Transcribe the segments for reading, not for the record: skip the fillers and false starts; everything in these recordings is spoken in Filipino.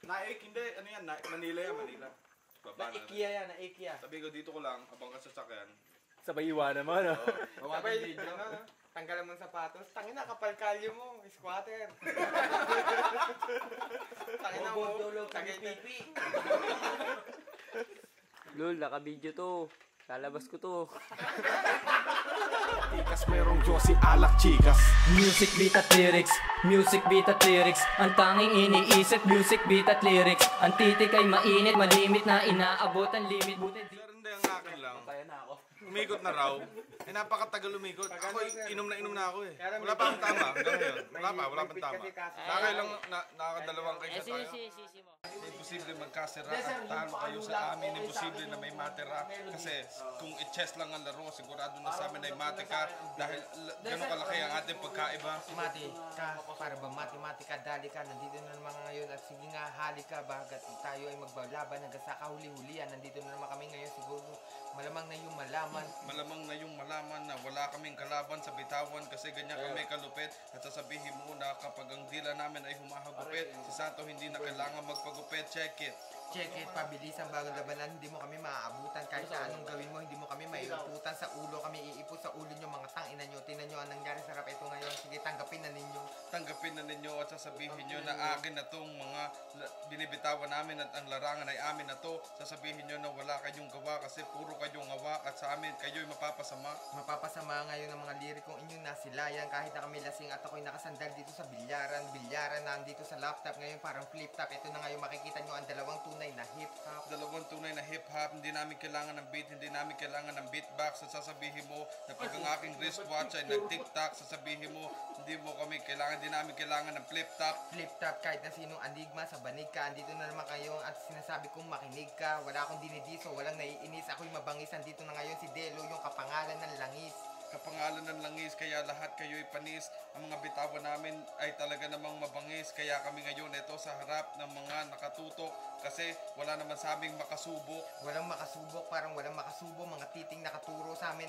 Naik, hindi. Ano yan? Manila yan, Manila. Na-IKEA yan, na-IKEA. Sabi ko, dito ko lang, habang ka sasakyan. Sabay iwanan mo, no? Sabay, tanggalan mo ng sapatos. Tangin na, kapal kalyo mo, squatter. Tangin na mo, tagay pipi. Lol, naka-video to. Lalabas ko to. Tikas merong Josie alak chikas. Music beat at lyrics, music beat at lyrics. Ang tanging iniisip, music beat at lyrics. Ang titik ay mainit, malimit na inaabot ang limit. Sir, hindi ang akin lang. Kaya na ako. Umikot na raw. Napakatagal umikot. Ako, inom na ako eh. Wala pa akong tama. Hanggang ngayon. Wala pang tama. Nakakay lang nakakadalawang kayo sa tayo. Imposible magkasira at talo kayo sa amin. Imposible na may matera. Kasi kung i-chess lang ang laro, sigurado na sa amin ay matika. Dahil gano'ng kalaki ang ating pagkaiba. Mati ka, para ba matematika, dali ka. Nandito na naman ngayon at sige nga, hali ka. Bagat tayo ay magbalaban hanggang sa kahuli-hulian. Nandito na naman kami ngayon siguro. Malamang na yung malaman. Malamang na yung malaman na wala kaming kalaban sa bitawan kasi ganyan kami kalupit. At sasabihin mo na kapag ang dila namin ay humahagupit, si Santo hindi na kailangan magpagupit. Check it. Check it, pabilis ang bagong labanan. Hindi mo kami maaabutan. Kahit sa anong gawin mo, hindi mo kami maiuputan. Sa ulo kami iipot sa ulo nyo, mga tangina nyo. Tinan nyo ang nangyari sa rap ito ngayon. Sige, tanggapin na ninyo. Tanggapin na ninyo at sasabihin nyo na akin na tong mga binibitawan namin at ang larangan ay amin na to. Sasabihin nyo na wala kayong gawa kasi puro kayong gawa at sa amin kayo'y mapapasama. Mapapasama ngayon ang mga lirikong inyong nasilayan. Kahit na kami lasing at ako'y nakasandal dito sa bilyaran. Bilyaran na andito sa laptop ngayon parang flip top. Ito na ngayon makikita nyo ang dalawang tunay na hip-hop. Dalawang tunay na hip-hop. Hindi namin kailangan ng beat, hindi namin kailangan ng beatbox. At sasabihin mo na pag ang aking wristwatch ay nag-tiktok, sasabihin mo hindi namin kailangan ng flip-top. Flip-top kahit na sinong anigma sa banig ka. Andito na naman kayo at sinasabi kong makinig ka. Wala akong dinidiso, walang naiinis. Ako'y mabangis. Andito na ngayon si Delo, yung kapangalan ng langis. Kapangalan ng langis, kaya lahat kayo'y panis. Ang mga bitawan namin ay talaga namang mabangis. Kaya kami ngayon ito sa harap ng mga nakatutok. Kasi wala naman sa aming makasubok. Walang makasubok, parang walang makasubo. Mga titing nakaturo sa amin.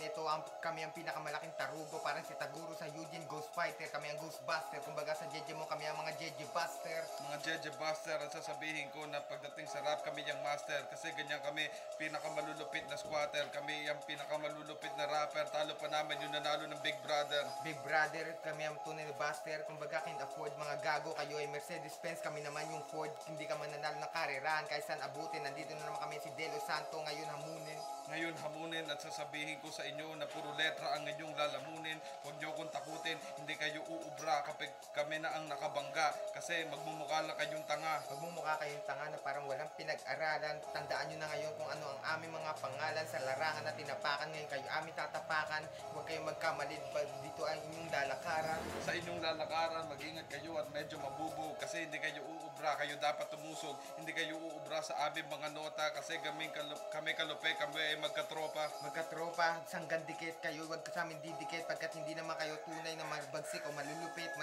Kami ang pinakamalaking tarugo. Parang si Taguro sa Eugene Ghost Fighter. Kami ang Ghostbuster. Kumbaga sa Jeje mo, kami ang mga Jeje Buster. Mga Jeje Buster, at sasabihin ko na pagdating sa rap, kami yung master. Kasi ganyan kami, pinakamalulupit na squatter. Kami yung pinakamalulupit na rapper. Talo pa namin yung nanalo ng Big Brother. Big Brother, kami ang tunay na buster. Kumbaga can afford mga gago. Kayo ay Mercedes-Benz, kami naman yung Ford. Hindi ka man nanalo ng karerahan. Kahit saan abutin, nandito na naman kami si Delo Santo. Ngayon hamunin at sasabihin ko sa inyo na puro letra ang inyong lalamunin. Huwag nyo kong takutin, hindi kayo uubra kapag kami na ang nakabangga. Kasi magmumukha lang kayong tanga. Magmumukha kayong tanga na parang walang pinag-aralan. Tandaan nyo na ngayon kung ano ang aming mga pangalan sa larangan na tinapakan. Ngayon kayo aming tatapakan. Huwag kayong magkamalid pa dito ang inyong lalakaran. Sa inyong lalakaran, mag-ingat kayo at medyo mabubog. Kasi hindi kayo uubra, kayo dapat tumusog. Hindi kayo uubra sa aming mga nota. Kasi kami kalupe, kami ay magkatropa. Magkatropa, sanggan dikit kayo, wag sa amin didikit pagkat hindi naman kayo tunay na magbagsik o malulupit,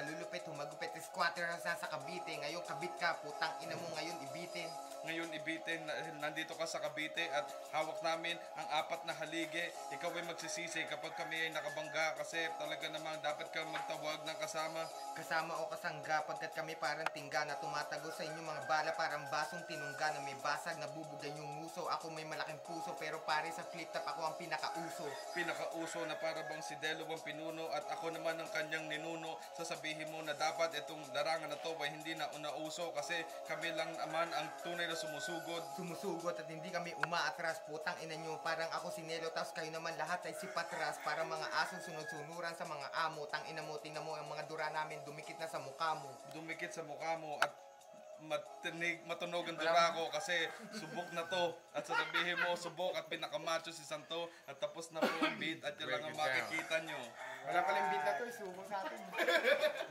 humagupit, squatter sa Cavite. Ngayon kabit ka, putang ina mo ngayon ibitin. Ngayon ibitin, nandito ka sa Cavite at hawak namin ang 4 na haligi. Ikaw ay magsisisi kapag kami ay nakabangga kasi talaga namang dapat kang magtawag ng kasama. Kasama o kasangga pagkat kami parang tingga na tumatago sa inyong mga bala parang basong tinungga na may basag na bubugan yung muso. Ako may malaking puso pero pare sa flip top ako ang pinakauso. Pinakauso na para bang si Delo ang pinuno at ako naman ang kanyang ninuno. Sasabihin mo na dapat itong larangan na to ay hindi na unauso kasi kami lang naman ang tunay na sumusugot at hindi kami umaatras. Putang ina nyo, parang ako si Nelo tapos kayo naman lahat ay si Patras. Para mga aso sunod-sunuran sa mga amo. Tang ina mo, tingnan mo ang mga dura namin dumikit na sa mukha mo. Dumikit sa mukha mo at matunog ang dura ko kasi subok na to. At sasabihin mo, subok at pinakamacho si Santo at tapos na po ang beat at yun lang ang makikita nyo. Wala palang beat na to, subok sa atin.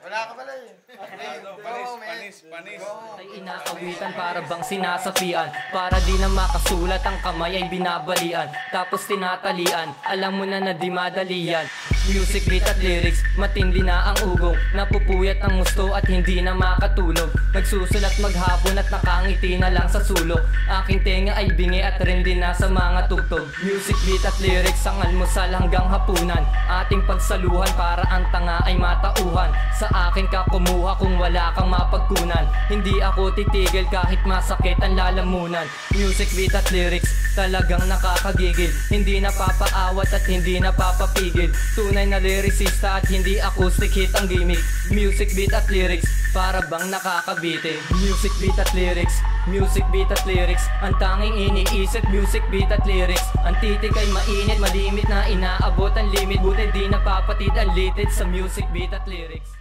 Wala ka pala eh. Panis. Ay inaawitan para bang sinasafian. Para di na makasulat ang kamay ay binabalian. Tapos tinatalian, alam mo na na di madalian. Music, beat at lyrics, matindi na ang ugong. Napupuyat ang gusto at hindi na makatulog. Nagsusulat maghapon at nakangiti na lang sa sulok. Aking tenga ay bingi at rin din na sa mga tugtog. Music, beat at lyrics, ang almusal hanggang hapunan. Ating pagsaluhan para ang tanga ay matauhan. Sa akin ka kumuha kung wala kang mapagkunan. Hindi ako titigil kahit masakit ang lalamunan. Music, beat at lyrics, talagang nakakagigil. Hindi napapaawat at hindi napapapigil. Tunay na lyricista at hindi acoustic hit ang gimmick. Music, beat at lyrics, para bang nakakabitin. Music, beat at lyrics, music, beat at lyrics, ang tanging iniisip. Music, beat at lyrics, ang titik ay mainit, malimit na inaabot ang limit. Buti di napapatid ang litid sa music, beat at lyrics.